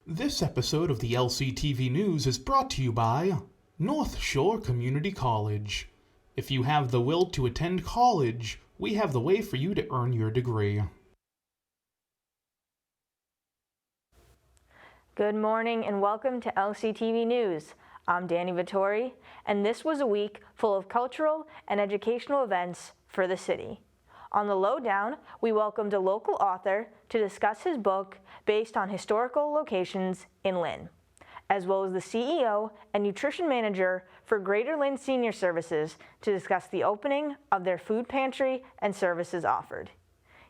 This episode of the LCTV News is brought to you by North Shore Community College. If you have the will to attend college, we have the way for you to earn your degree. Good morning and welcome to LCTV News. I'm Dani Vittori, and this was a week full of cultural and educational events for the city. On the Lowdown, we welcomed a local author to discuss his book based on historical locations in Lynn, as well as the CEO and nutrition manager for Greater Lynn Senior Services to discuss the opening of their food pantry and services offered.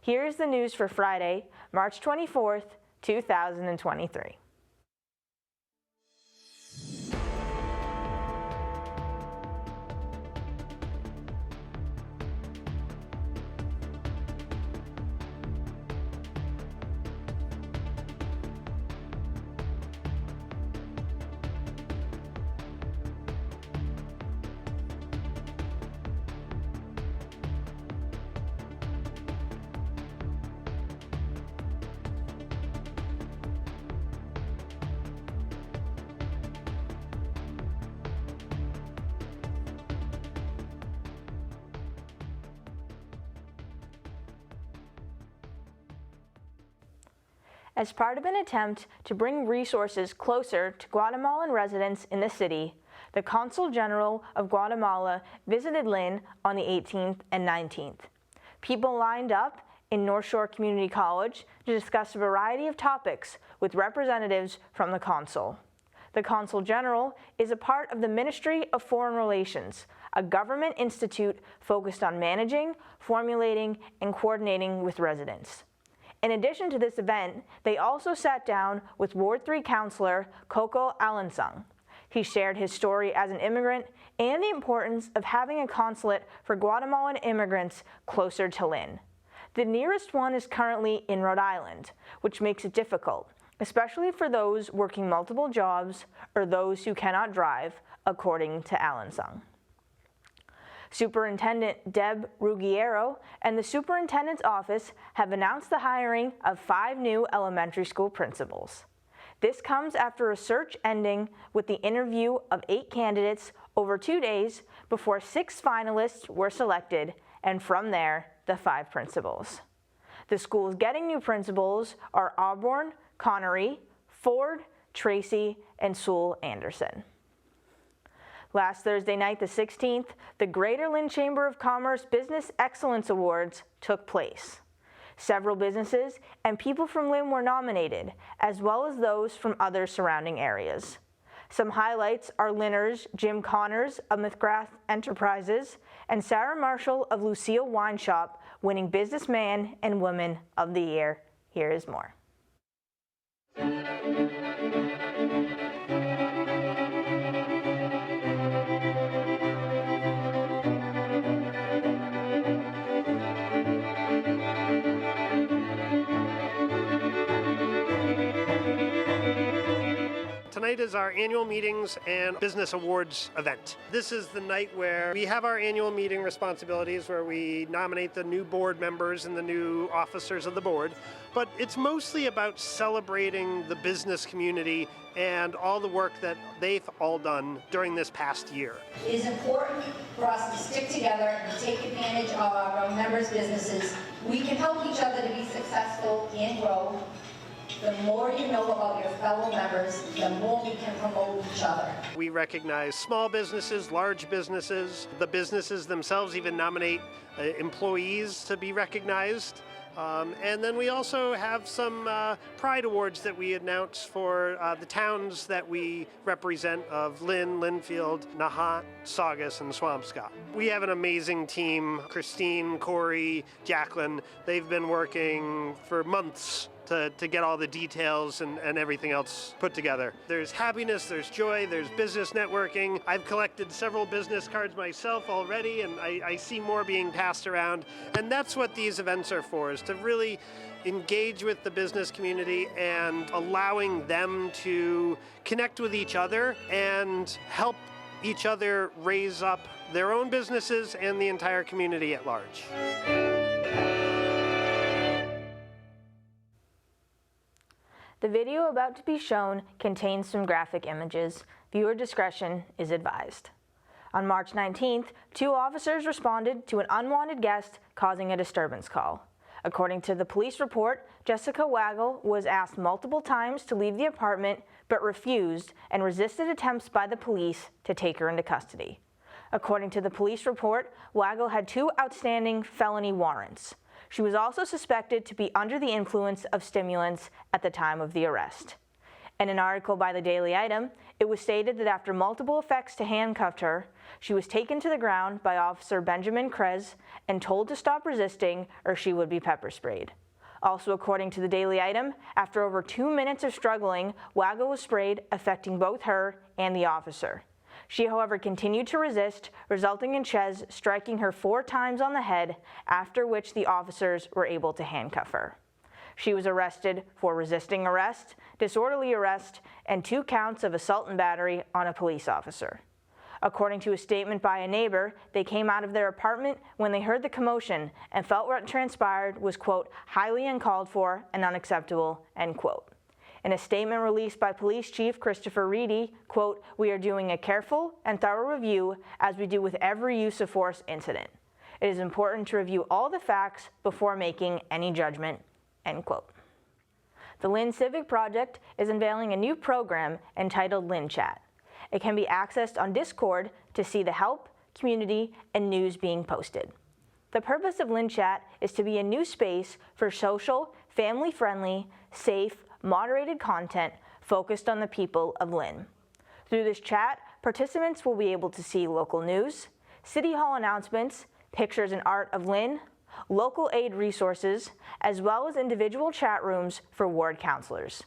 Here is the news for Friday, March 24th, 2023. As part of an attempt to bring resources closer to Guatemalan residents in the city, the Consul General of Guatemala visited Lynn on the 18th and 19th. People lined up in North Shore Community College to discuss a variety of topics with representatives from the Consul. The Consul General is a part of the Ministry of Foreign Relations, a government institute focused on managing, formulating, and coordinating with residents. In addition to this event, they also sat down with Ward 3 Councillor Coco Alansung. He shared his story as an immigrant and the importance of having a consulate for Guatemalan immigrants closer to Lynn. The nearest one is currently in Rhode Island, which makes it difficult, especially for those working multiple jobs or those who cannot drive, according to Alansung. Superintendent Deb Ruggiero and the Superintendent's Office have announced the hiring of 5 new elementary school principals. This comes after a search ending with the interview of 8 candidates over 2 days before 6 finalists were selected, and from there, the 5 principals. The schools getting new principals are Auburn, Connery, Ford, Tracy, and Sewell Anderson. Last Thursday night, the 16th, the Greater Lynn Chamber of Commerce Business Excellence Awards took place. Several businesses and people from Lynn were nominated, as well as those from other surrounding areas. Some highlights are Lynners Jim Connors of McGrath Enterprises and Sarah Marshall of Lucille Wine Shop winning Businessman and Woman of the Year. Here is more. Tonight is our annual meetings and business awards event. This is the night where we have our annual meeting responsibilities where we nominate the new board members and the new officers of the board, but it's mostly about celebrating the business community and all the work that they've all done during this past year. It is important for us to stick together and take advantage of our members' businesses. We can help each other to be successful and grow. The more you know about your fellow members, the more we can promote each other. We recognize small businesses, large businesses. The businesses themselves even nominate employees to be recognized. And then we also have some pride awards that we announce for the towns that we represent of Lynn, Lynnfield, Nahant, Saugus, and Swampscott. We have an amazing team, Christine, Corey, Jacqueline. They've been working for months to get all the details and everything else put together. There's happiness, there's joy, there's business networking. I've collected several business cards myself already, and I see more being passed around. And that's what these events are for, is to really engage with the business community and allowing them to connect with each other and help each other raise up their own businesses and the entire community at large. The video about to be shown contains some graphic images. Viewer discretion is advised. On March 19th, 2 officers responded to an unwanted guest causing a disturbance call. According to the police report, Jessica Waggle was asked multiple times to leave the apartment but refused and resisted attempts by the police to take her into custody. According to the police report, Waggle had 2 outstanding felony warrants. She was also suspected to be under the influence of stimulants at the time of the arrest. In an article by the Daily Item, it was stated that after multiple effects to handcuff her, she was taken to the ground by Officer Benjamin Krez and told to stop resisting or she would be pepper sprayed. Also, according to the Daily Item, after over 2 minutes of struggling, Waggle was sprayed, affecting both her and the officer. She, however, continued to resist, resulting in Krez striking her 4 times on the head, after which the officers were able to handcuff her. She was arrested for resisting arrest, disorderly arrest, and 2 counts of assault and battery on a police officer. According to a statement by a neighbor, they came out of their apartment when they heard the commotion and felt what transpired was, quote, highly uncalled for and unacceptable, end quote. In a statement released by Police Chief Christopher Reedy, quote, we are doing a careful and thorough review as we do with every use of force incident. It is important to review all the facts before making any judgment, end quote. The Lynn Civic Project is unveiling a new program entitled Lynn Chat. It can be accessed on Discord to see the help, community, and news being posted. The purpose of Lynn Chat is to be a new space for social, family-friendly, safe, moderated content focused on the people of Lynn. Through this chat, participants will be able to see local news, City Hall announcements, pictures and art of Lynn, local aid resources, as well as individual chat rooms for ward councilors.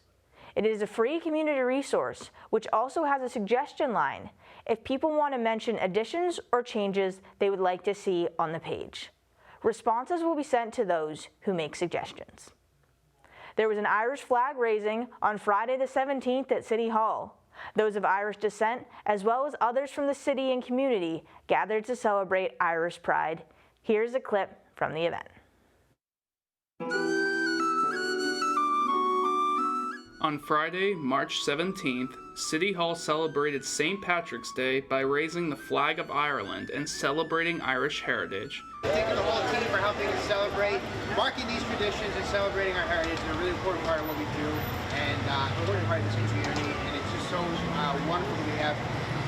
It is a free community resource, which also has a suggestion line if people want to mention additions or changes they would like to see on the page. Responses will be sent to those who make suggestions. There was an Irish flag raising on Friday the 17th at City Hall. Those of Irish descent, as well as others from the city and community, gathered to celebrate Irish Pride. Here's a clip from the event. On Friday, March 17th, City Hall celebrated St. Patrick's Day by raising the flag of Ireland and celebrating Irish heritage. Thanking the whole team for helping us celebrate, marking these traditions and celebrating our heritage is a really important part of what we do and an important part of this community, and it's just so wonderful that we have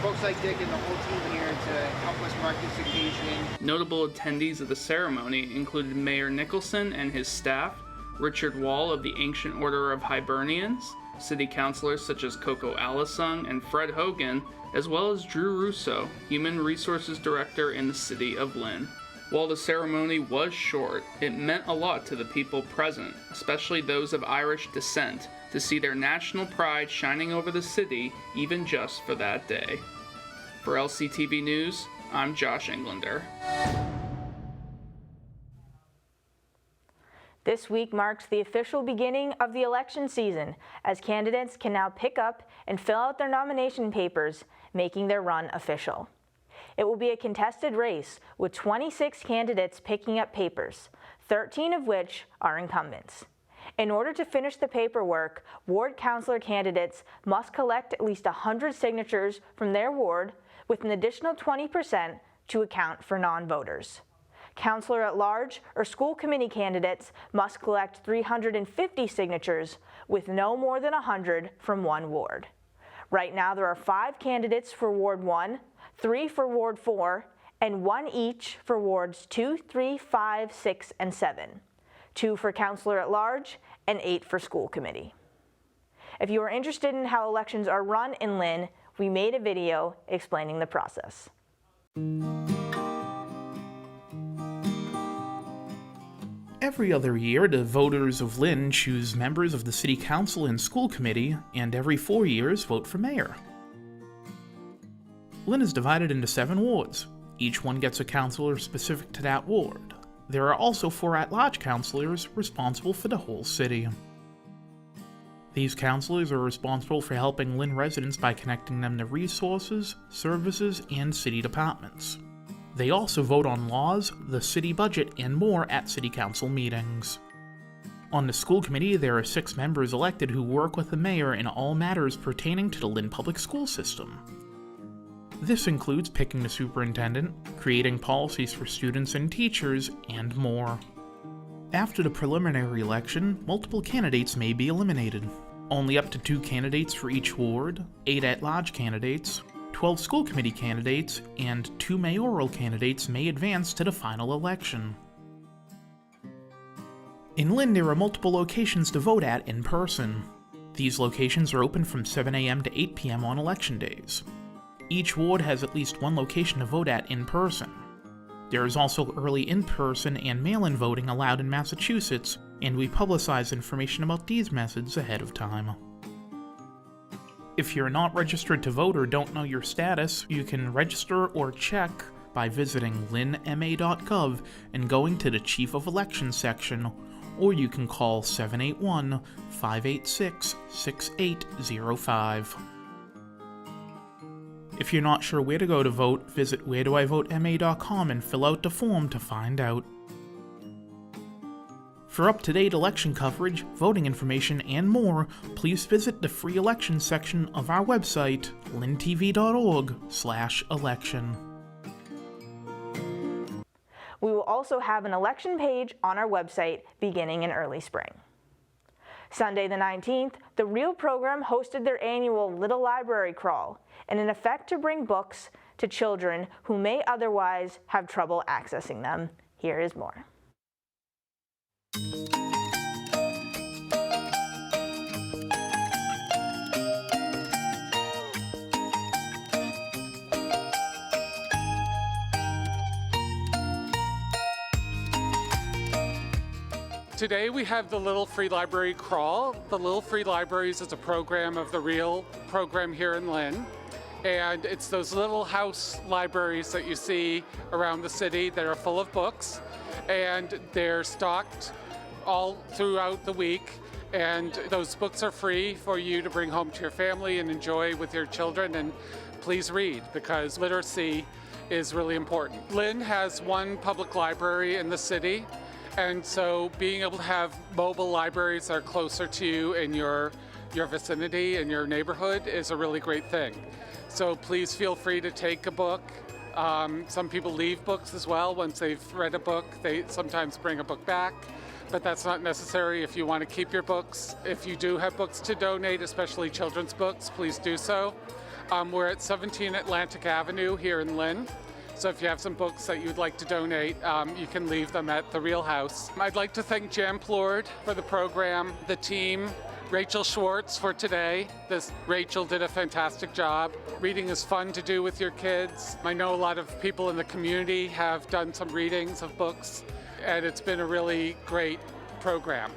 folks like Dick and the whole team here to help us mark this occasion. Notable attendees of the ceremony included Mayor Nicholson and his staff, Richard Wall of the Ancient Order of Hibernians, city councilors such as Coco Alisung and Fred Hogan, as well as Drew Russo, Human Resources Director in the city of Lynn. While the ceremony was short, it meant a lot to the people present, especially those of Irish descent, to see their national pride shining over the city even just for that day. For LCTV News, I'm Josh Englander. This week marks the official beginning of the election season, as candidates can now pick up and fill out their nomination papers, making their run official. It will be a contested race, with 26 candidates picking up papers, 13 of which are incumbents. In order to finish the paperwork, ward councilor candidates must collect at least 100 signatures from their ward, with an additional 20% to account for non-voters. Councilor at large or school committee candidates must collect 350 signatures, with no more than 100 from one ward. Right now there are 5 candidates for Ward 1, 3 for Ward 4, and 1 each for Wards 2, 3, 5, 6, and 7. 2 for councilor at large, and 8 for school committee. If you are interested in how elections are run in Lynn, we made a video explaining the process. Every other year, the voters of Lynn choose members of the City Council and School Committee, and every 4 years vote for mayor. Lynn is divided into 7 wards. Each one gets a councilor specific to that ward. There are also 4 at-large councilors responsible for the whole city. These councilors are responsible for helping Lynn residents by connecting them to resources, services, and city departments. They also vote on laws, the city budget, and more at city council meetings. On the school committee, there are 6 members elected who work with the mayor in all matters pertaining to the Lynn public school system. This includes picking the superintendent, creating policies for students and teachers, and more. After the preliminary election, multiple candidates may be eliminated. Only up to 2 candidates for each ward, 8 at-large candidates, 12 school committee candidates, and 2 mayoral candidates may advance to the final election. In Lynn, there are multiple locations to vote at in person. These locations are open from 7 a.m. to 8 p.m. on election days. Each ward has at least 1 location to vote at in person. There is also early in-person and mail-in voting allowed in Massachusetts, and we publicize information about these methods ahead of time. If you're not registered to vote or don't know your status, you can register or check by visiting lynnma.gov and going to the Chief of Elections section, or you can call 781-586-6805. If you're not sure where to go to vote, visit wheredoivotema.com and fill out the form to find out. For up-to-date election coverage, voting information, and more, please visit the free elections section of our website, lyntv.org/election. We will also have an election page on our website beginning in early spring. Sunday the 19th, the Real program hosted their annual Little Library Crawl in an effort to bring books to children who may otherwise have trouble accessing them. Here is more. Today we have the Little Free Library Crawl. The Little Free Libraries is a program of the Real program here in Lynn. And it's those little house libraries that you see around the city that are full of books. And they're stocked all throughout the week. And those books are free for you to bring home to your family and enjoy with your children. And please read, because literacy is really important. Lynn has 1 public library in the city. And so being able to have mobile libraries that are closer to you in your vicinity and your neighborhood is a really great thing. So please feel free to take a book. Some people leave books as well. Once they've read a book, they sometimes bring a book back, but that's not necessary if you want to keep your books. If you do have books to donate, especially children's books, please do so. We're at 17 Atlantic Avenue here in Lynn. So if you have some books that you'd like to donate, you can leave them at the Real House. I'd like to thank Jamplord for the program, the team, Rachel Schwartz for today. Rachel did a fantastic job. Reading is fun to do with your kids. I know a lot of people in the community have done some readings of books, and it's been a really great program.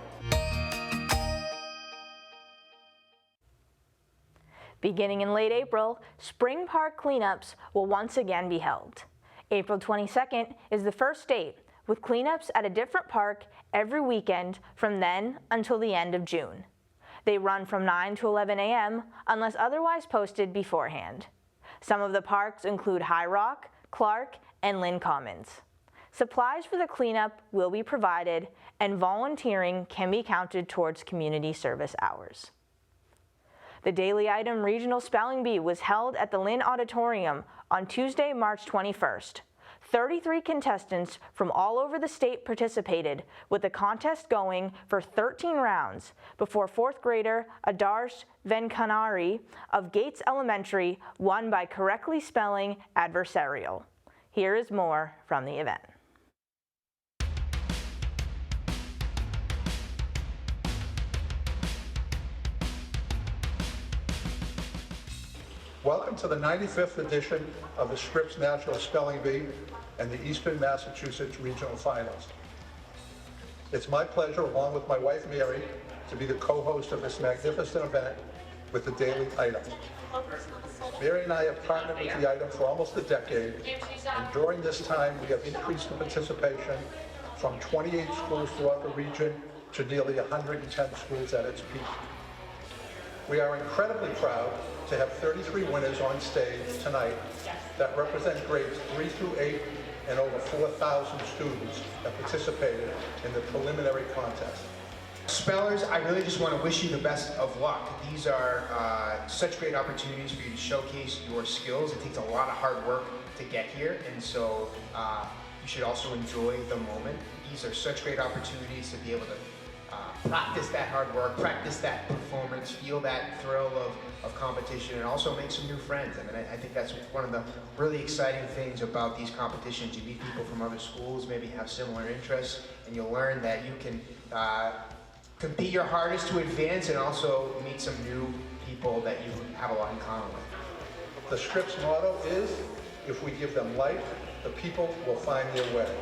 Beginning in late April, spring park cleanups will once again be held. April 22nd is the first date, with cleanups at a different park every weekend from then until the end of June. They run from 9 to 11 a.m. unless otherwise posted beforehand. Some of the parks include High Rock, Clark, and Lynn Commons. Supplies for the cleanup will be provided, and volunteering can be counted towards community service hours. The Daily Item Regional Spelling Bee was held at the Lynn Auditorium on Tuesday, March 21st. 33 contestants from all over the state participated, with the contest going for 13 rounds before 4th grader Adarsh Venkanari of Gates Elementary won by correctly spelling adversarial. Here is more from the event. Welcome to the 95th edition of the Scripps National Spelling Bee and the Eastern Massachusetts Regional Finals. It's my pleasure, along with my wife Mary, to be the co-host of this magnificent event with the Daily Item. Mary and I have partnered with the Item for almost a decade, and during this time we have increased the participation from 28 schools throughout the region to nearly 110 schools at its peak. We are incredibly proud to have 33 winners on stage tonight that represent grades 3 through 8 and over 4,000 students that participated in the preliminary contest. Spellers, I really just want to wish you the best of luck. These are such great opportunities for you to showcase your skills. It takes a lot of hard work to get here, and so you should also enjoy the moment. These are such great opportunities to be able to practice that hard work, practice that performance, feel that thrill of competition, and also make some new friends. I mean, I think that's one of the really exciting things about these competitions. You meet people from other schools, maybe have similar interests, and you'll learn that you can compete your hardest to advance and also meet some new people that you have a lot in common with. The Scripps motto is, if we give them light, the people will find their way.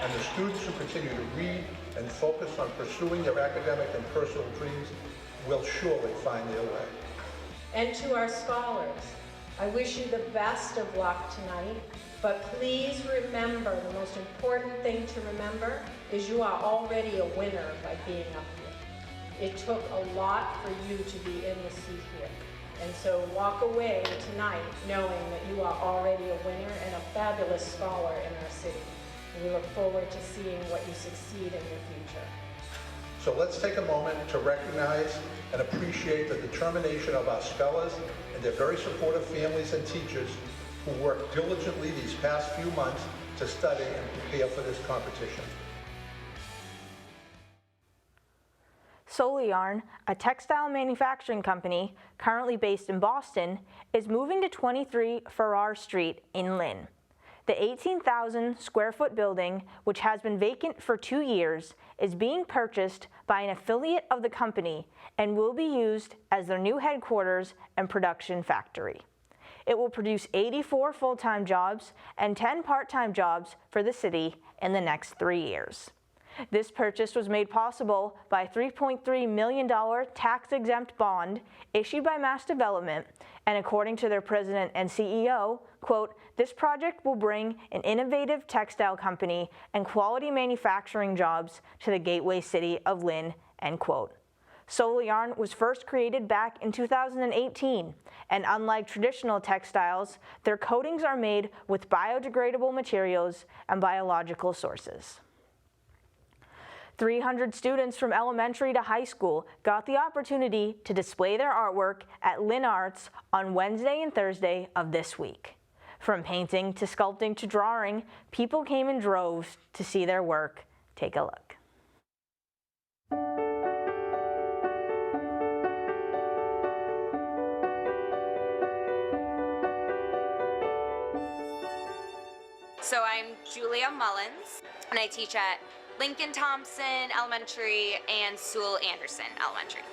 And the students who continue to read and focus on pursuing their academic and personal dreams will surely find their way. And to our scholars, I wish you the best of luck tonight, but please remember, the most important thing to remember is you are already a winner by being up here. It took a lot for you to be in the seat here. And so walk away tonight knowing that you are already a winner and a fabulous scholar in our city. And we look forward to seeing what you succeed in your future. So let's take a moment to recognize and appreciate the determination of our spellers and their very supportive families and teachers who worked diligently these past few months to study and prepare for this competition. Soliyarn, a textile manufacturing company currently based in Boston, is moving to 23 Farrar Street in Lynn. The 18,000 square foot building, which has been vacant for 2 years, is being purchased by an affiliate of the company and will be used as their new headquarters and production factory. It will produce 84 full-time jobs and 10 part-time jobs for the city in the next 3 years. This purchase was made possible by a $3.3 million tax-exempt bond issued by Mass Development, and according to their president and CEO, quote, "This project will bring an innovative textile company and quality manufacturing jobs to the gateway city of Lynn," end quote. Soliyarn was first created back in 2018, and unlike traditional textiles, their coatings are made with biodegradable materials and biological sources. 300 students from elementary to high school got the opportunity to display their artwork at Lynn Arts on Wednesday and Thursday of this week. From painting to sculpting to drawing, people came in droves to see their work. Take a look. So I'm Julia Mullins, and I teach at Lincoln Thompson Elementary and Sewell Anderson Elementary.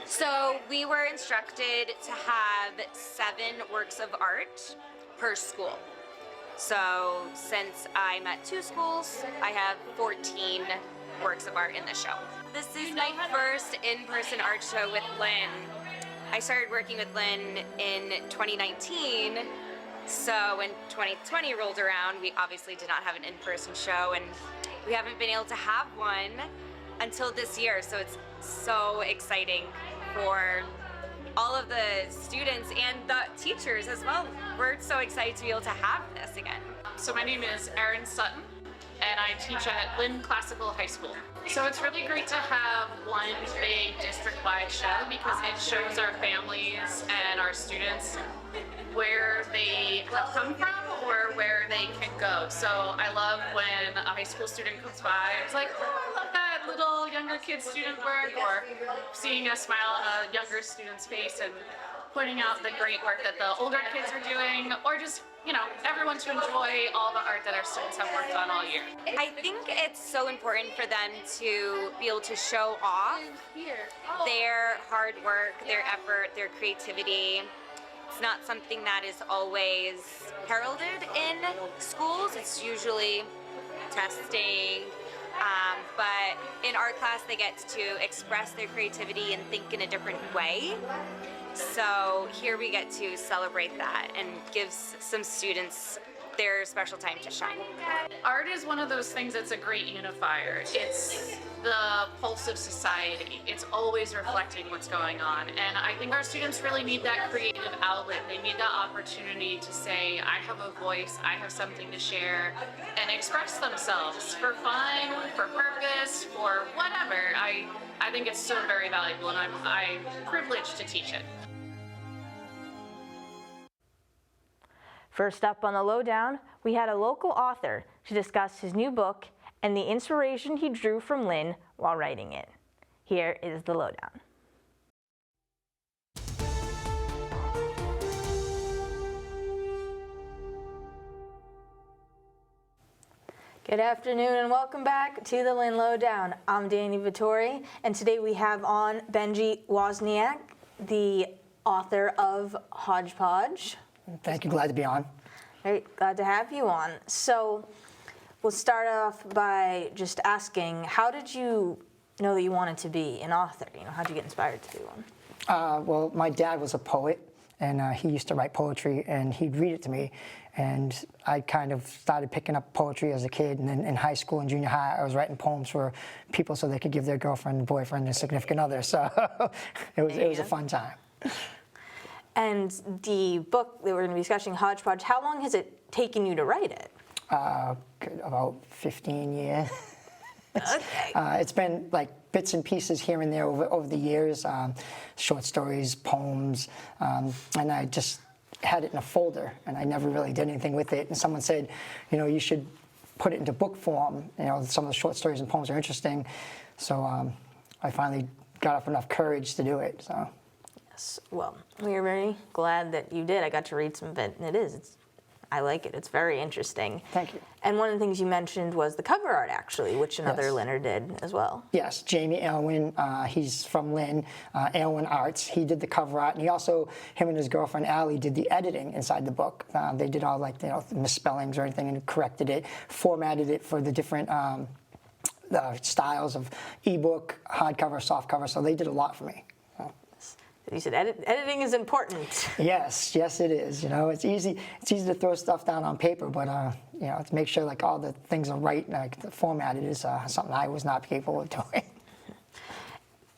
So we were instructed to have 7 works of art per school. So since I'm at 2 schools, I have 14 works of art in the show. This is my first in-person art show with Lynn. I started working with Lynn in 2019. So when 2020 rolled around, we obviously did not have an in-person show, and we haven't been able to have one until this year. So it's so exciting for all of the students and the teachers as well. We're so excited to be able to have this again. So my name is Erin Sutton, and I teach at Lynn Classical High School. So it's really great to have one big district-wide show because it shows our families and our students where they have come from or where they can go. So I love when a high school student comes by, it's like, oh, I love that little younger kid student work, or seeing a smile on a younger student's face and pointing out the great work that the older kids are doing, or just, you know, everyone to enjoy all the art that our students have worked on all year. I think it's so important for them to be able to show off their hard work, their effort, their creativity. It's not something that is always heralded in schools. It's usually testing, but in art class they get to express their creativity and think in a different way. So here we get to celebrate that and give some students their special time to shine. Art is one of those things that's a great unifier. It's the pulse of society. It's always reflecting what's going on. And I think our students really need that creative outlet. They need that opportunity to say, I have a voice, I have something to share, and express themselves for fun, for purpose, for whatever. I think it's so very valuable, and I'm privileged to teach it. First up on the Lowdown, we had a local author to discuss his new book and the inspiration he drew from Lynn while writing it. Here is the Lowdown. Good afternoon and welcome back to the Lynn Lowdown. I'm Dani Vittori, and today we have on Benji Wozniak, the author of Hodge Podge. Thank you, glad to be on. Great, glad to have you on. So we'll start off by just asking, how did you know that you wanted to be an author? How did you get inspired to be one? Well, my dad was a poet, and he used to write poetry, and he'd read it to me. And I kind of started picking up poetry as a kid, and then in high school and junior high, I was writing poems for people so they could give their girlfriend, boyfriend, and significant other. So it was a fun time. And the book that we're going to be discussing, Hodge Podge, how long has it taken you to write it? About 15 years. Okay. It's been like bits and pieces here and there over the years, short stories, poems, and I just had it in a folder, and I never really did anything with it. And someone said, you should put it into book form. Some of the short stories and poems are interesting. So I finally got up enough courage to do it. So. Yes. Well, we are very glad that you did. I got to read some of it, and I like it. It's very interesting. Thank you. And one of the things you mentioned was the cover art, actually, which another Lynner did as well. Yes, Jamie Aylwin, he's from Lynn, Aylwin Arts. He did the cover art, and him and his girlfriend Allie did the editing inside the book. They did all misspellings or anything and corrected it, formatted it for the different styles of ebook, hardcover, softcover. So they did a lot for me. You said editing is important. Yes, it is. It's easy to throw stuff down on paper, but to make sure all the things are right, formatted is something I was not capable of doing.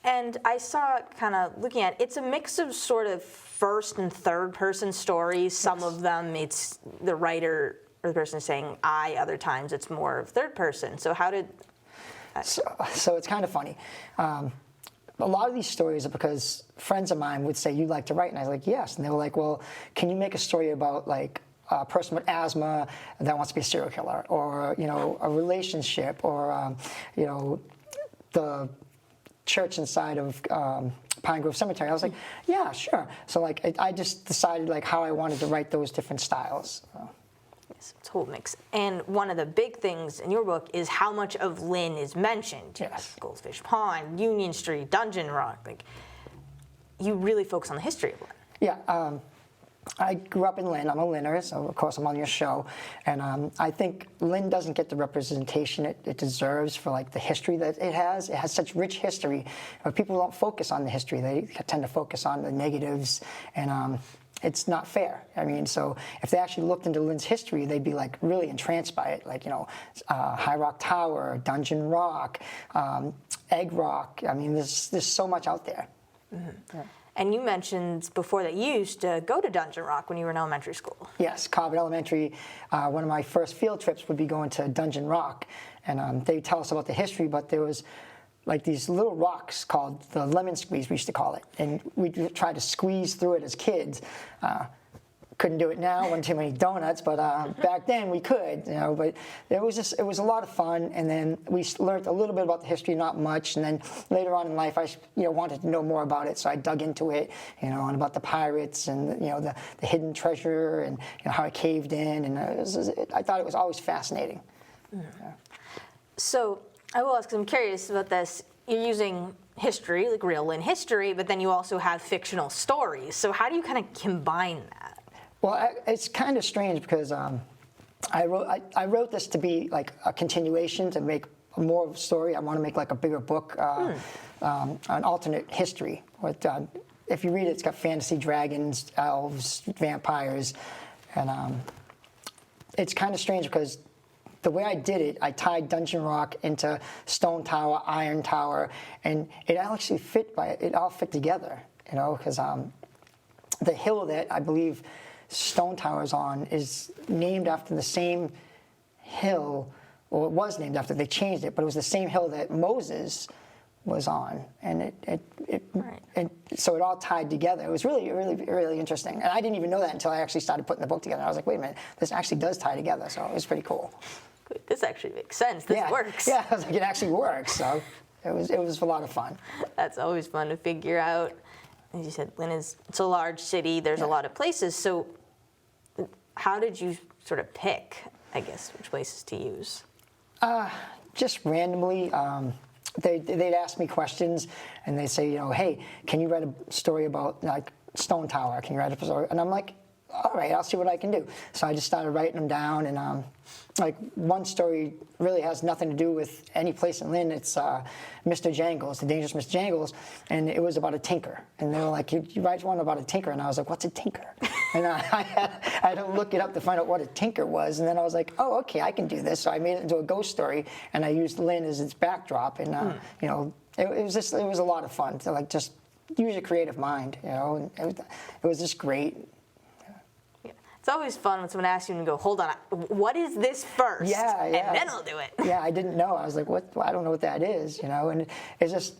And I saw, kind of looking at it's a mix of sort of first and third person stories. Some of them it's the writer or the person saying I. Other times it's more of third person. So how did? So it's kind of funny. A lot of these stories are because friends of mine would say, you like to write? And I was like, yes. And they were like, well, can you make a story about a person with asthma that wants to be a serial killer, or a relationship, or the church inside of Pine Grove Cemetery? I was like, yeah, sure. So I just decided how I wanted to write those different styles. So. Yes, it's a whole mix. And one of the big things in your book is how much of Lynn is mentioned. Yes. Goldfish Pond, Union Street, Dungeon Rock. You really focus on the history of Lynn. Yeah. I grew up in Lynn. I'm a Lynner, so of course I'm on your show. And I think Lynn doesn't get the representation it deserves for the history that it has. It has such rich history, but people don't focus on the history. They tend to focus on the negatives, and it's not fair. So if they actually looked into Lynn's history, they'd be really entranced by it. High Rock Tower, Dungeon Rock, Egg Rock. There's so much out there. Mm-hmm. Yeah. And you mentioned before that you used to go to Dungeon Rock when you were in elementary school. Yes, Cobbett Elementary. One of my first field trips would be going to Dungeon Rock, and they'd tell us about the history, but there was these little rocks called the lemon squeeze, we used to call it, and we tried to squeeze through it as kids. Couldn't do it now, wasn't too many donuts, but back then we could, but it was a lot of fun. And then we learned a little bit about the history, not much, and then later on in life I wanted to know more about it, so I dug into it, and about the pirates and the hidden treasure, and how it caved in, and I thought it was always fascinating. Mm. Yeah. So I will ask, because I'm curious about this, you're using history, real Lynn history, but then you also have fictional stories, so how do you kind of combine that? Well, it's kind of strange because I wrote this to be a continuation, to make more of a story. I want to make a bigger book, an alternate history. If you read it, it's got fantasy, dragons, elves, vampires, and it's kind of strange because the way I did it, I tied Dungeon Rock into Stone Tower, Iron Tower, and it actually it all fit together, you know, because the hill that I believe Stone Tower is on is named after the same hill, or it was named after, they changed it, but it was the same hill that Moses was on, and so it all tied together. It was really, really, really interesting, and I didn't even know that until I actually started putting the book together. I was like, wait a minute, this actually does tie together, so it was pretty cool. This actually makes sense. This works. Yeah, I was like, it actually works, so it was a lot of fun. That's always fun to figure out. As you said, Lynn it's a large city, there's a lot of places, so how did you sort of pick, I guess, which places to use? Just randomly. They'd ask me questions, and they'd say, you know, hey, can you write a story about like Stone Tower? Can you write a story? And I'm like, all right, I'll see what I can do. So I just started writing them down, and like one story really has nothing to do with any place in Lynn. It's Mr. Jangles, the Dangerous Mr. Jangles, and it was about a tinker. And they were like, you write one about a tinker? And I was like, what's a tinker? And I had to look it up to find out what a tinker was, and then I was like, oh, okay, I can do this. So I made it into a ghost story, and I used Lynn as its backdrop, and you know, it was a lot of fun to like just use your creative mind, you know, and it was just great. It's always fun when someone asks you and you go, hold on, what is this first? Yeah. And then I'll do it. Yeah, I didn't know. I was like, what? I don't know what that is, you know? And it's just,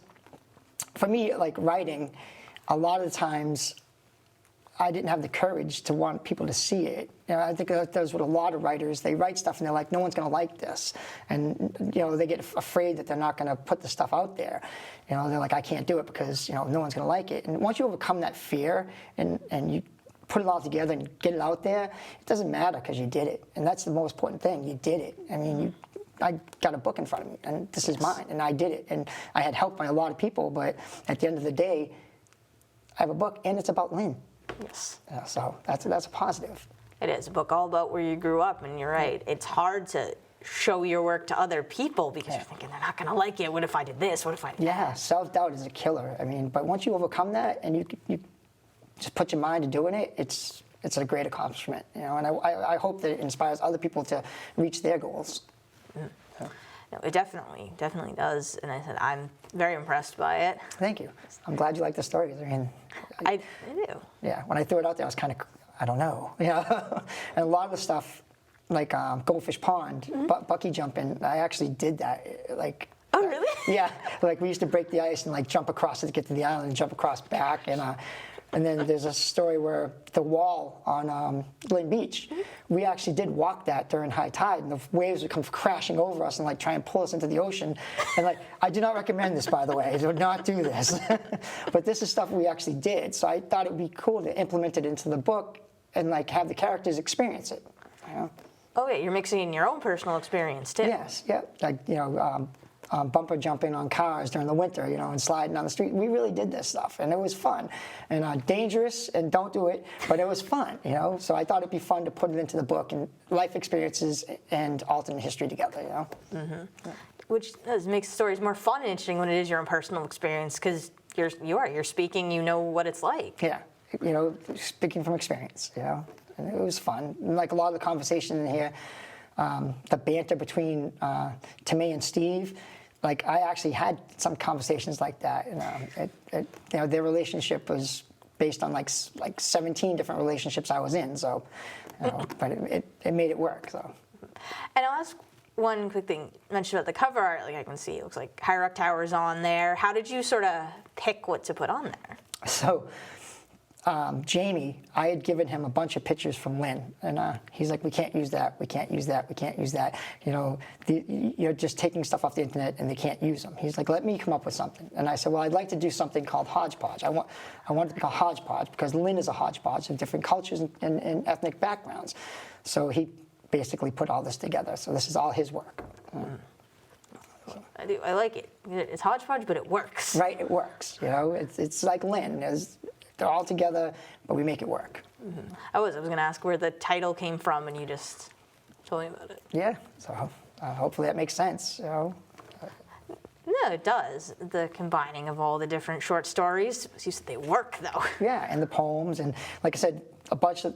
for me, like writing, a lot of the times I didn't have the courage to want people to see it. You know, I think that's what a lot of writers, they write stuff and they're like, no one's going to like this. And, you know, they get afraid that they're not going to put the stuff out there. You know, they're like, I can't do it because, you know, no one's going to like it. And once you overcome that fear and you put it all together and get it out there, it doesn't matter because you did it. And that's the most important thing. You did it. I mean, I got a book in front of me, and this is mine, and I did it. And I had help by a lot of people, but at the end of the day, I have a book, and it's about Lynn. Yes. So that's a positive. It is a book all about where you grew up, and you're right. It's hard to show your work to other people because you're thinking they're not going to like it. What if I did this? What if I did that? Yeah, self-doubt is a killer. I mean, but once you overcome that and you just put your mind to doing it, it's a great accomplishment, you know. And I hope that it inspires other people to reach their goals. No, it definitely does. And I said I'm very impressed by it. Thank you. I'm glad you like the stories. I mean, I do. Yeah, when I threw it out there, I was kind of, I don't know, you know. And a lot of the stuff, like Goldfish Pond, Bucky jumping, I actually did that, like. Oh, really? Yeah, like we used to break the ice and like jump across it to get to the island and jump across back, and then there's a story where the wall on Lynn Beach, we actually did walk that during high tide, and the waves would come crashing over us and like try and pull us into the ocean. And like, I do not recommend this, by the way. Do not do this. But this is stuff we actually did. So I thought it would be cool to implement it into the book and like have the characters experience it. You know? Oh yeah, you're mixing in your own personal experience too. Yes, yeah. Like, you know, bumper jumping on cars during the winter, you know, and sliding down the street. We really did this stuff, and it was fun. And dangerous, and don't do it, but it was fun, you know? So I thought it'd be fun to put it into the book, and life experiences and alternate history together, you know? Mm-hmm. Yeah. Which makes stories more fun and interesting when it is your own personal experience, because you're speaking, you know what it's like. Yeah, you know, speaking from experience, you know? And it was fun. And like a lot of the conversation in here, the banter between Tomei and Steve, like I actually had some conversations like that. You know, their relationship was based on like 17 different relationships I was in. So, you know, but it made it work. So. And I'll ask one quick thing. You mentioned about the cover art. Like I can see, it looks like High Rock Tower's on there. How did you sort of pick what to put on there? So. Jamie, I had given him a bunch of pictures from Lynn, and he's like, we can't use that, we can't use that, we can't use that. You know, you're just taking stuff off the internet and they can't use them. He's like, let me come up with something. And I said, well, I'd like to do something called Hodge Podge. I want it to be called Hodge Podge because Lynn is a hodgepodge of different cultures and ethnic backgrounds. So he basically put all this together. So this is all his work. I like it. It's hodgepodge, but it works. Right, it works. You know, it's like Lynn. They're all together, but we make it work. Mm-hmm. I was going to ask where the title came from, and you just told me about it. Yeah, so hopefully that makes sense. You know? No, it does. The combining of all the different short stories, you said they work, though. Yeah, and the poems, and like I said,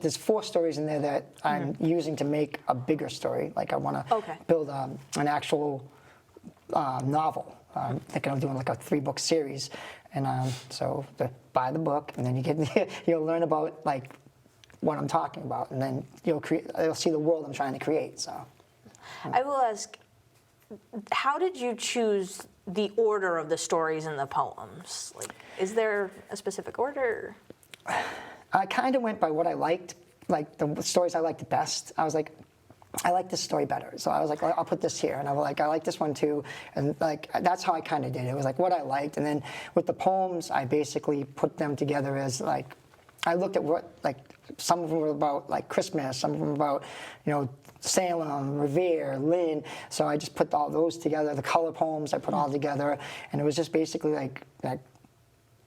there's 4 stories in there that I'm using to make a bigger story. Like I want to build an actual novel. I'm thinking of doing like a 3-book series, and so buy the book, and then you'll learn about like what I'm talking about, and then you'll see the world I'm trying to create. So, I will ask, how did you choose the order of the stories in the poems? Like, is there a specific order? I kind of went by what I liked, like the stories I liked the best. I was like, I like this story better. So I was like, I'll put this here. And I was like, I like this one too. And like, that's how I kind of did it. It was like what I liked. And then with the poems, I basically put them together as like, I looked at what, like, some of them were about like Christmas, some of them about, Salem, Revere, Lynn. So I just put all those together. The color poems I put all together. And it was just basically like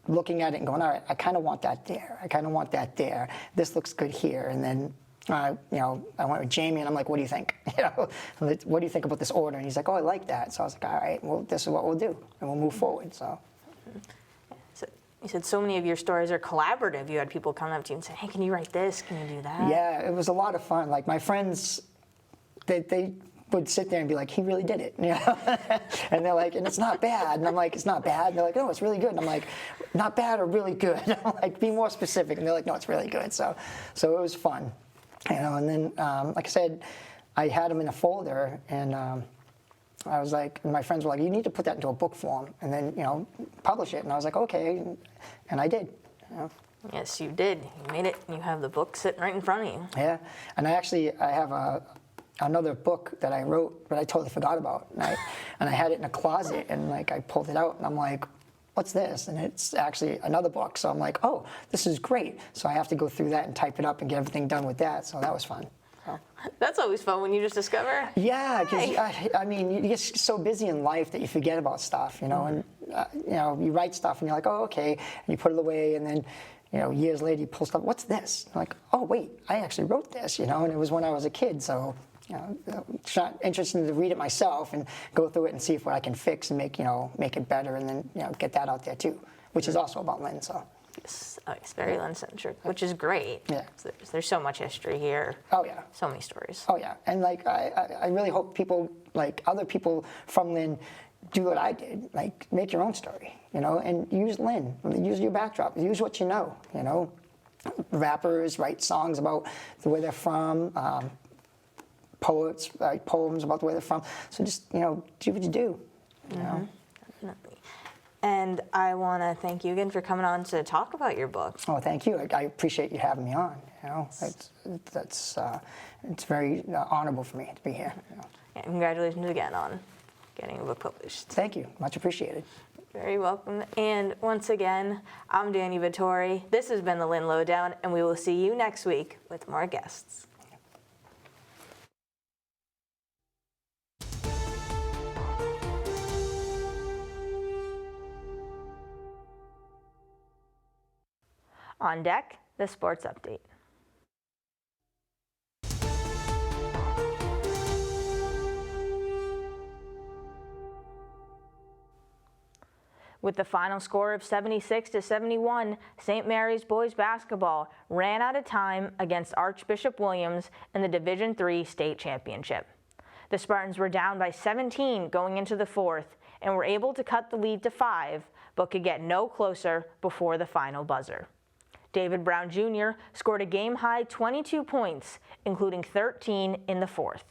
looking at it and going, all right, I kind of want that there. I kind of want that there. This looks good here. And then, I went with Jamie, and I'm like, what do you think? What do you think about this order? And he's like, oh, I like that. So I was like, all right, well, this is what we'll do, and we'll move forward. So you said so many of your stories are collaborative. You had people come up to you and say, hey, can you write this? Can you do that? Yeah, it was a lot of fun. Like my friends, they would sit there and be like, he really did it, and they're like, and it's not bad. And I'm like, it's not bad. And they're like, no, it's really good. And I'm like, not bad or really good? I'm like, be more specific. And they're like, no, it's really good. So it was fun. And then, like I said, I had them in a folder, and I was like, and my friends were like, you need to put that into a book form, and then, publish it. And I was like, okay, and I did. Yes, you did. You made it, and you have the book sitting right in front of you. Yeah, and I have another book that I wrote, but I totally forgot about, and I had it in a closet, and like I pulled it out, and I'm like, what's this? And it's actually another book. So I'm like, oh, this is great. So I have to go through that and type it up and get everything done with that. So that was fun. So. That's always fun when you just discover. Yeah, because I mean, you get so busy in life that you forget about stuff, and you write stuff and you're like, oh, okay, and you put it away, and then years later you pull stuff. What's this? I'm like, oh wait, I actually wrote this, and it was when I was a kid. So. It's not interesting to read it myself and go through it and see if what I can fix and make it better, and then get that out there too, which is also about Lynn. So it's very Lynn-centric, which is great. Yeah, there's so much history here. Oh yeah, so many stories. Oh yeah, and like I really hope people, like other people from Lynn, do what I did. Like make your own story, and use Lynn, use your backdrop, use what you know. Rappers write songs about the way they're from. Poets write poems about where they're from. So just, do what you do. Definitely. And I want to thank you again for coming on to talk about your book. Oh, thank you. I appreciate you having me on. It's very honorable for me to be here. And congratulations again on getting a book published. Thank you. Much appreciated. Very welcome. And once again, I'm Dani Vittori. This has been the Lynn Lowdown, and we will see you next week with more guests. On deck, the sports update. With the final score of 76-71, St. Mary's boys basketball ran out of time against Archbishop Williams in the Division III state championship. The Spartans were down by 17 going into the fourth and were able to cut the lead to 5, but could get no closer before the final buzzer. David Brown Jr. scored a game-high 22 points, including 13 in the fourth.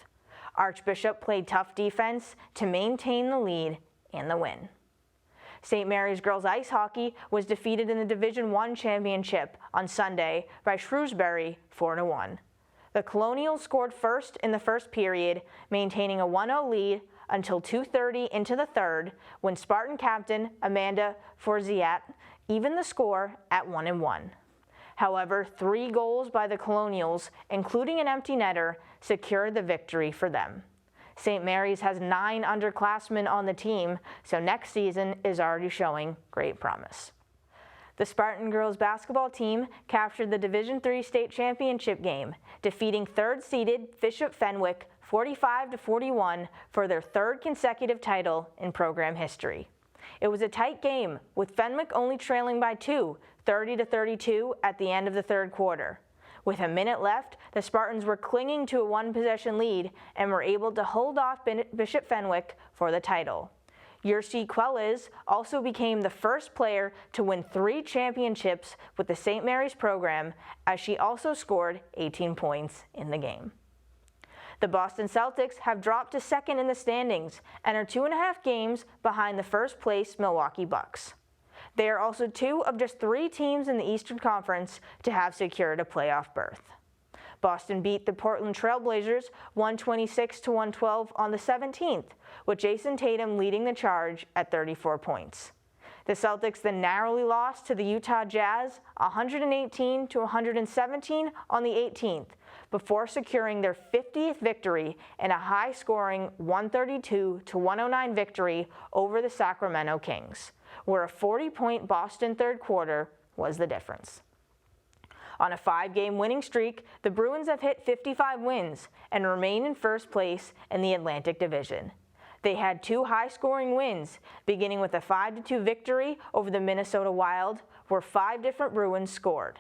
Archbishop played tough defense to maintain the lead and the win. St. Mary's girls ice hockey was defeated in the Division I championship on Sunday by Shrewsbury 4-1. The Colonials scored first in the first period, maintaining a 1-0 lead until 2:30 into the third, when Spartan captain Amanda Forziat evened the score at 1-1. However, 3 goals by the Colonials, including an empty netter, secured the victory for them. St. Mary's has 9 underclassmen on the team, so next season is already showing great promise. The Spartan girls basketball team captured the Division III state championship game, defeating third-seeded Bishop Fenwick 45-41 for their 3rd consecutive title in program history. It was a tight game, with Fenwick only trailing by 2, 30-32 at the end of the third quarter. With a minute left, the Spartans were clinging to a one-possession lead and were able to hold off Bishop Fenwick for the title. Yursi Quelez also became the first player to win 3 championships with the St. Mary's program, as she also scored 18 points in the game. The Boston Celtics have dropped to second in the standings and are 2.5 games behind the first place Milwaukee Bucks. They are also 2 of just 3 teams in the Eastern Conference to have secured a playoff berth. Boston beat the Portland Trail Blazers 126-112 on the 17th, with Jason Tatum leading the charge at 34 points. The Celtics then narrowly lost to the Utah Jazz 118-117 on the 18th, before securing their 50th victory in a high-scoring 132-109 victory over the Sacramento Kings, where a 40-point Boston third quarter was the difference. On a 5-game winning streak, the Bruins have hit 55 wins and remain in first place in the Atlantic Division. They had 2 high-scoring wins, beginning with a 5-2 victory over the Minnesota Wild, where 5 different Bruins scored.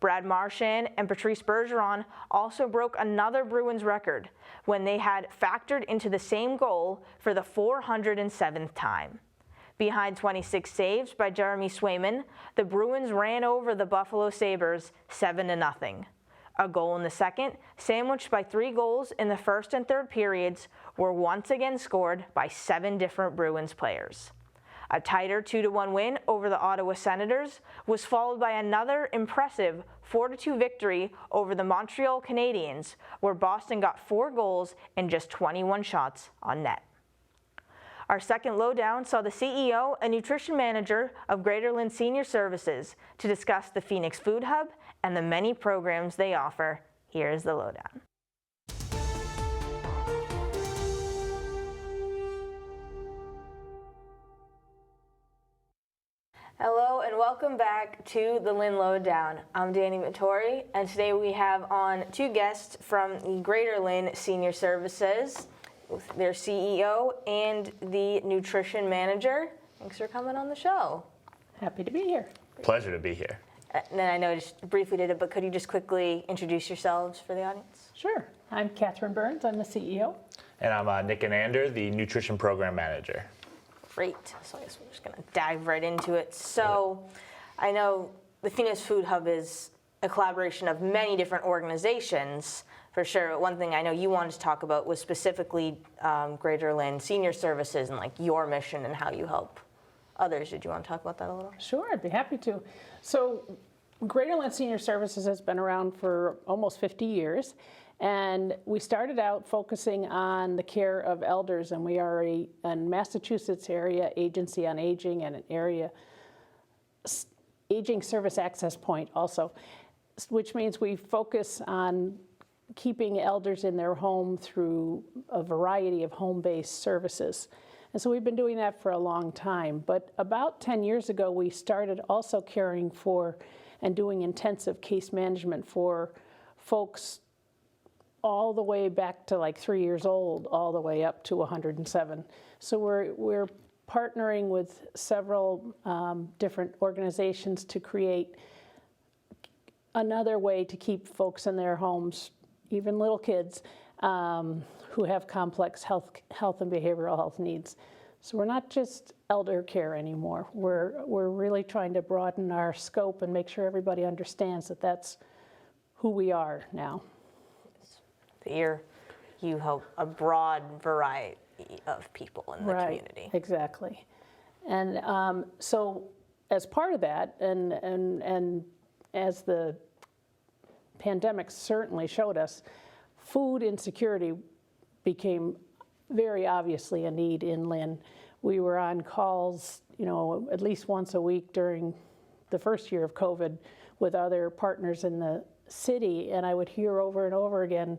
Brad Marchand and Patrice Bergeron also broke another Bruins record when they had factored into the same goal for the 407th time. Behind 26 saves by Jeremy Swayman, the Bruins ran over the Buffalo Sabres 7-0. A goal in the second, sandwiched by 3 goals in the first and third periods, were once again scored by 7 different Bruins players. A tighter 2-1 win over the Ottawa Senators was followed by another impressive 4-2 victory over the Montreal Canadiens, where Boston got 4 goals and just 21 shots on net. Our second Lowdown saw the CEO and nutrition manager of Greater Lynn Senior Services to discuss the Phoenix Food Hub and the many programs they offer. Here is the Lowdown. Hello and welcome back to the Lynn Lowdown. I'm Dani Vittori, and today we have on 2 guests from the Greater Lynn Senior Services, their CEO and the nutrition manager. Thanks for coming on the show. Happy to be here. Pleasure to be here. And then I know I just briefly did it, but could you just quickly introduce yourselves for the audience? Sure. I'm Catherine Burns. I'm the CEO. And I'm Nick Anander, the nutrition program manager. Great. So I guess we're just going to dive right into it. So I know the Phoenix Food Hub is a collaboration of many different organizations, for sure. One thing I know you wanted to talk about was specifically Greater Lynn Senior Services and like your mission and how you help others. Did you want to talk about that a little? Sure, I'd be happy to. So Greater Lynn Senior Services has been around for almost 50 years. And we started out focusing on the care of elders, and we are a Massachusetts area agency on aging and an area aging service access point also, which means we focus on keeping elders in their home through a variety of home-based services. And so we've been doing that for a long time. But about 10 years ago, we started also caring for and doing intensive case management for folks all the way back to like 3 years old, all the way up to 107. So we're partnering with several different organizations to create another way to keep folks in their homes, even little kids, who have complex health and behavioral health needs. So we're not just elder care anymore. We're really trying to broaden our scope and make sure everybody understands that that's who we are now. You help a broad variety of people in the community. Exactly. And so as part of that, and as the pandemic certainly showed us, food insecurity became very obviously a need in Lynn. We were on calls, at least once a week during the first year of COVID with other partners in the city, and I would hear over and over again,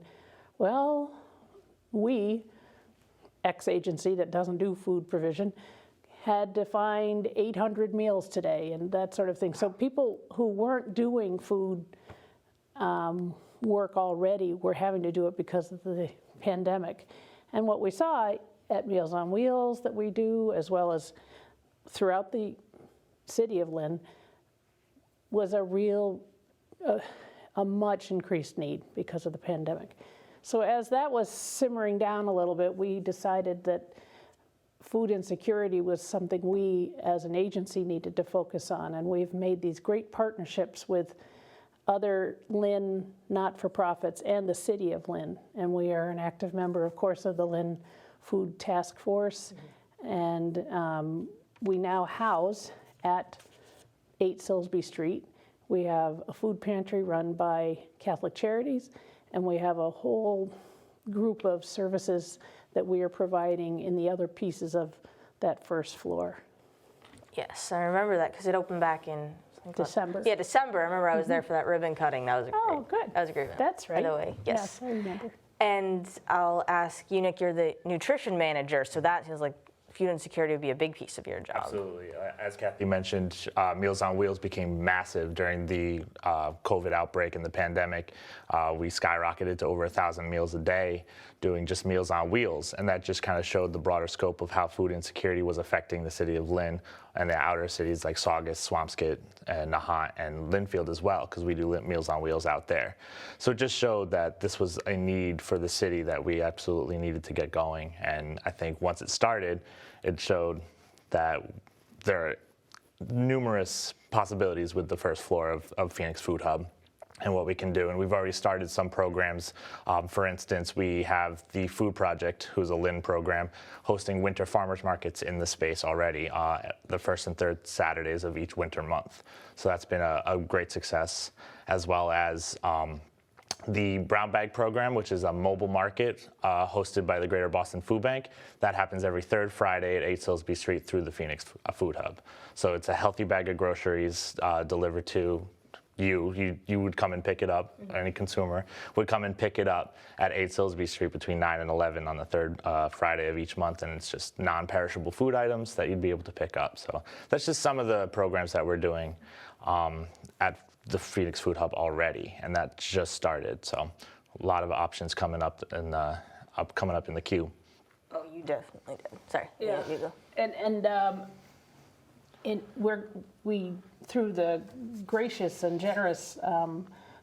well, we, ex-agency that doesn't do food provision, had to find 800 meals today and that sort of thing. So people who weren't doing food work already were having to do it because of the pandemic. And what we saw at Meals on Wheels that we do, as well as throughout the city of Lynn, was a real a much increased need because of the pandemic. So as that was simmering down a little bit, we decided that food insecurity was something we as an agency needed to focus on, and we've made these great partnerships with other Lynn not-for-profits and the city of Lynn, and we are an active member, of course, of the Lynn Food Task Force, and we now house at 8 Silsby Street. We have a food pantry run by Catholic Charities, and we have a whole group of services that we are providing in the other pieces of that first floor. Yes, I remember that because it opened back in December. Yeah, December. I remember I was there for that ribbon cutting. That was a great. Good. That was a great event. That's right. By the way, yes. I remember. And I'll ask you, Nick, you're the nutrition manager, so that feels like food insecurity would be a big piece of your job. Absolutely. As Kathy mentioned, Meals on Wheels became massive during the COVID outbreak and the pandemic. We skyrocketed to over 1,000 meals a day doing just Meals on Wheels, and that just kind of showed the broader scope of how food insecurity was affecting the city of Lynn and the outer cities like Saugus, Swampscott, and Nahant, and Linfield as well, because we do Meals on Wheels out there. So it just showed that this was a need for the city that we absolutely needed to get going, and I think once it started, it showed that there are numerous possibilities with the first floor of Phoenix Food Hub and what we can do. And we've already started some programs. For instance, we have the Food Project, who's a Lynn program, hosting winter farmers markets in the space already, the first and third Saturdays of each winter month. So that's been a great success, as well as the Brown Bag Program, which is a mobile market hosted by the Greater Boston Food Bank. That happens every third Friday at 8 Silsby Street through the Phoenix Food Hub. So it's a healthy bag of groceries delivered to you would come and pick it up, any consumer would come and pick it up at 8 Silsby Street between 9 and 11 on the third Friday of each month, and it's just non-perishable food items that you'd be able to pick up. So that's just some of the programs that we're doing at the Phoenix Food Hub already, and that just started. So a lot of options coming up in the queue. Oh, you definitely did. Sorry. Yeah. You go. And we through the gracious and generous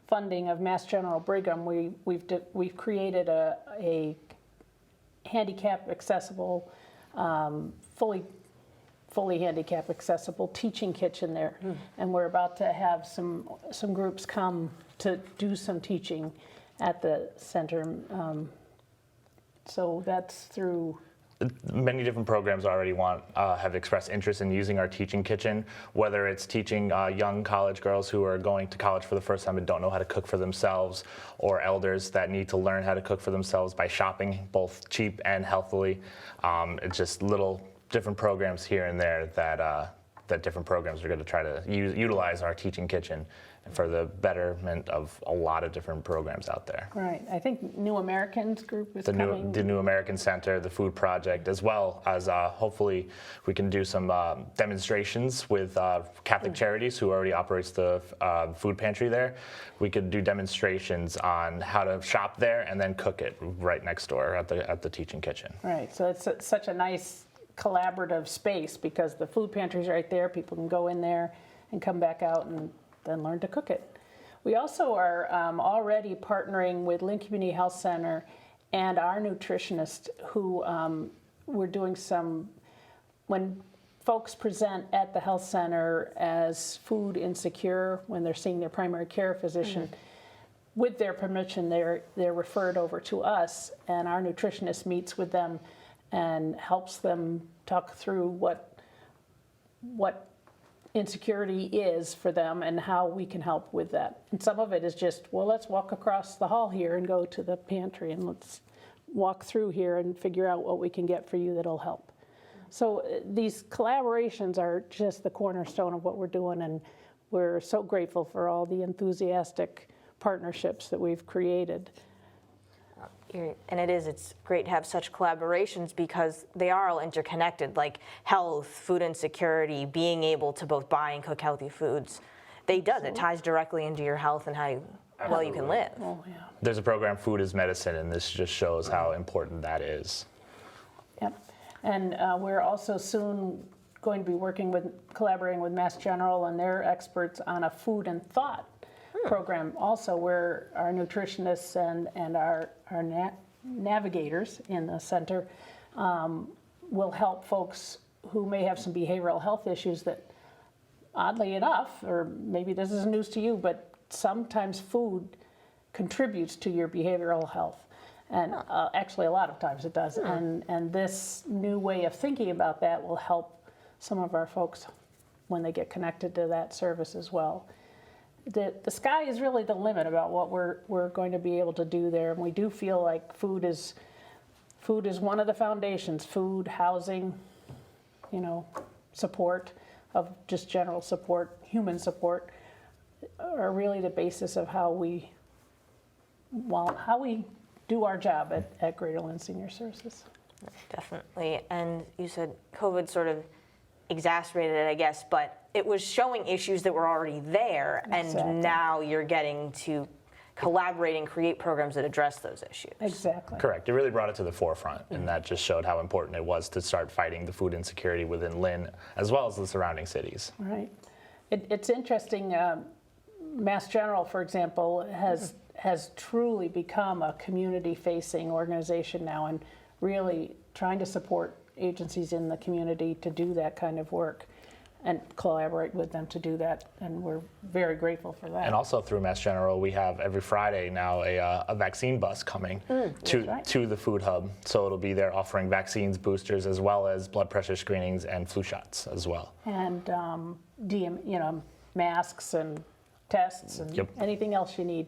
funding of Mass General Brigham, we've created a handicap accessible, fully handicap accessible teaching kitchen there, and we're about to have some groups come to do some teaching at the center. So that's through. Many different programs already have expressed interest in using our teaching kitchen, whether it's teaching young college girls who are going to college for the first time and don't know how to cook for themselves, or elders that need to learn how to cook for themselves by shopping both cheap and healthily. It's just little different programs here and there that different programs are going to try to utilize our teaching kitchen for the betterment of a lot of different programs out there. Right. I think New Americans group is coming. The New American Center, the Food Project, as well as hopefully we can do some demonstrations with Catholic Charities, who already operates the food pantry there. We could do demonstrations on how to shop there and then cook it right next door at the teaching kitchen. Right. So it's such a nice collaborative space because the food pantry's right there. People can go in there and come back out and then learn to cook it. We also are already partnering with Lynn Community Health Center and our nutritionist, who we're doing when folks present at the health center as food insecure, when they're seeing their primary care physician, with their permission, they're referred over to us, and our nutritionist meets with them and helps them talk through what insecurity is for them and how we can help with that. And some of it is just, well, let's walk across the hall here and go to the pantry, and let's walk through here and figure out what we can get for you that'll help. So these collaborations are just the cornerstone of what we're doing, and we're so grateful for all the enthusiastic partnerships that we've created. And it's great to have such collaborations because they are all interconnected, like health, food insecurity, being able to both buy and cook healthy foods. It ties directly into your health and how well you can live. Oh, yeah. There's a program, Food is Medicine, and this just shows how important that is. Yep. And we're also soon going to be collaborating with Mass General and their experts on a food and thought program also, where our nutritionists and our navigators in the center will help folks who may have some behavioral health issues that, oddly enough, or maybe this is news to you, but sometimes food contributes to your behavioral health. And actually a lot of times it does. And this new way of thinking about that will help some of our folks when they get connected to that service as well. The sky is really the limit about what we're going to be able to do there. And we do feel like food is one of the foundations. Food, housing, support of just general support, human support, are really the basis of how we do our job at Greater Lynn Senior Services. Definitely. And you said COVID sort of exacerbated it, I guess, but it was showing issues that were already there, and now you're getting to collaborate and create programs that address those issues. Exactly. Correct. It really brought it to the forefront, and that just showed how important it was to start fighting the food insecurity within Lynn, as well as the surrounding cities. Right. It's interesting. Mass General, for example, has truly become a community-facing organization now, and really trying to support agencies in the community to do that kind of work and collaborate with them to do that, and we're very grateful for that. And also through Mass General, we have every Friday now a vaccine bus coming to the food hub. So it'll be there offering vaccines, boosters, as well as blood pressure screenings and flu shots as well. And masks and tests and anything else you need.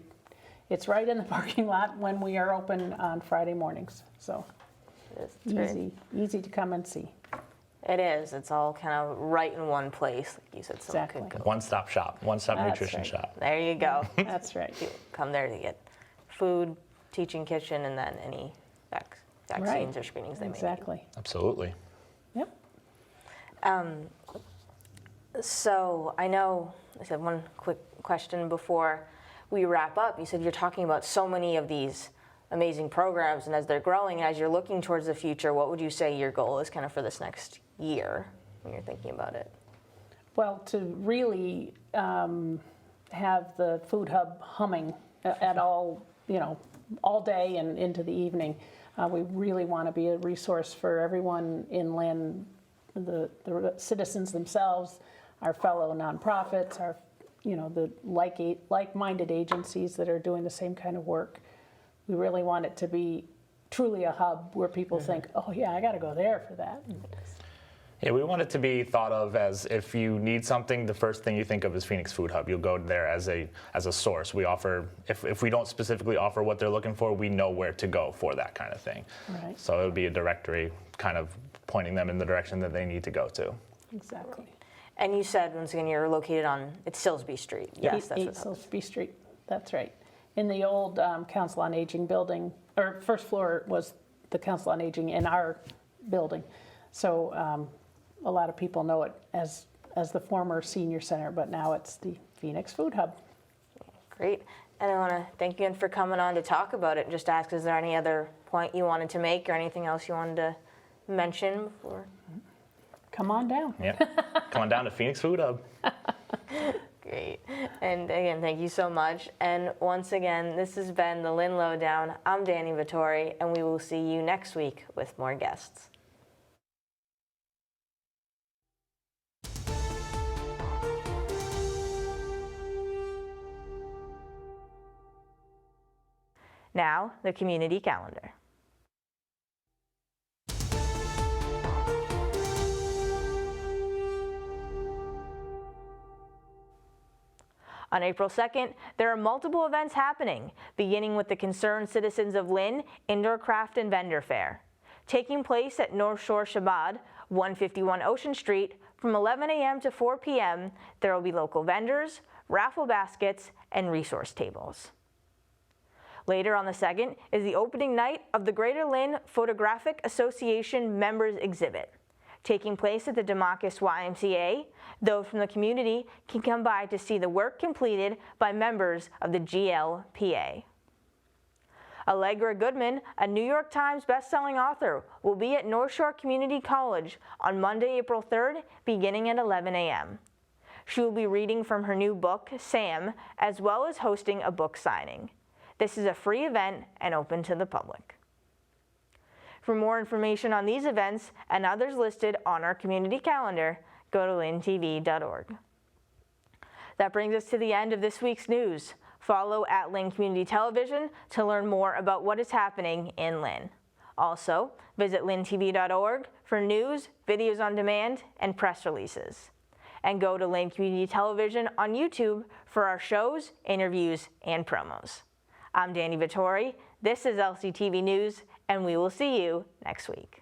It's right in the parking lot when we are open on Friday mornings. So easy to come and see. It is. It's all kind of right in one place, like you said. Exactly. Could go. One-stop shop, one-stop nutrition shop. There you go. That's right. You come there to get food, teaching kitchen, and then any vaccines or screenings they may need. Exactly. Absolutely. Yep. So I know I said one quick question before we wrap up. You said you're talking about so many of these amazing programs, and as they're growing, and as you're looking towards the future, what would you say your goal is kind of for this next year when you're thinking about it? Well, to really have the food hub humming at all day and into the evening. We really want to be a resource for everyone in Lynn, the citizens themselves, our fellow nonprofits, our the like-minded agencies that are doing the same kind of work. We really want it to be truly a hub where people think, oh yeah, I got to go there for that. Yeah, we want it to be thought of as, if you need something, the first thing you think of is Phoenix Food Hub. You'll go there as a source. We offer, if we don't specifically offer what they're looking for, we know where to go for that kind of thing. Right. So it would be a directory kind of pointing them in the direction that they need to go to. Exactly. And you said, once again, you're located on, it's Silsby Street. Yes, that's 8 Silsby Street. That's right. In the old Council on Aging building, or first floor was the Council on Aging in our building. So a lot of people know it as the former senior center, but now it's the Phoenix Food Hub. Great. And I want to thank you again for coming on to talk about it. Just ask, is there any other point you wanted to make or anything else you wanted to mention before? Come on down. Yeah, come on down to Phoenix Food Hub. Great. And again, thank you so much. And once again, this has been the Lynn Lowdown. I'm Dani Vittori, and we will see you next week with more guests. Now, the community calendar. On April 2nd, there are multiple events happening, beginning with the Concerned Citizens of Lynn Indoor Craft and Vendor Fair, taking place at North Shore Shabbat, 151 Ocean Street, from 11 a.m. to 4 p.m. There will be local vendors, raffle baskets, and resource tables. Later on the 2nd is the opening night of the Greater Lynn Photographic Association Members Exhibit. Taking place at the Demarcus YMCA, those from the community can come by to see the work completed by members of the GLPA. Allegra Goodman, a New York Times bestselling author, will be at North Shore Community College on Monday, April 3rd, beginning at 11 a.m. She will be reading from her new book, Sam, as well as hosting a book signing. This is a free event and open to the public. For more information on these events and others listed on our community calendar, go to lyntv.org. That brings us to the end of this week's news. Follow at Lynn Community Television to learn more about what is happening in Lynn. Also, visit lyntv.org for news, videos on demand, and press releases. And go to Lynn Community Television on YouTube for our shows, interviews, and promos. I'm Dani Vittori. This is LCTV News, and we will see you next week.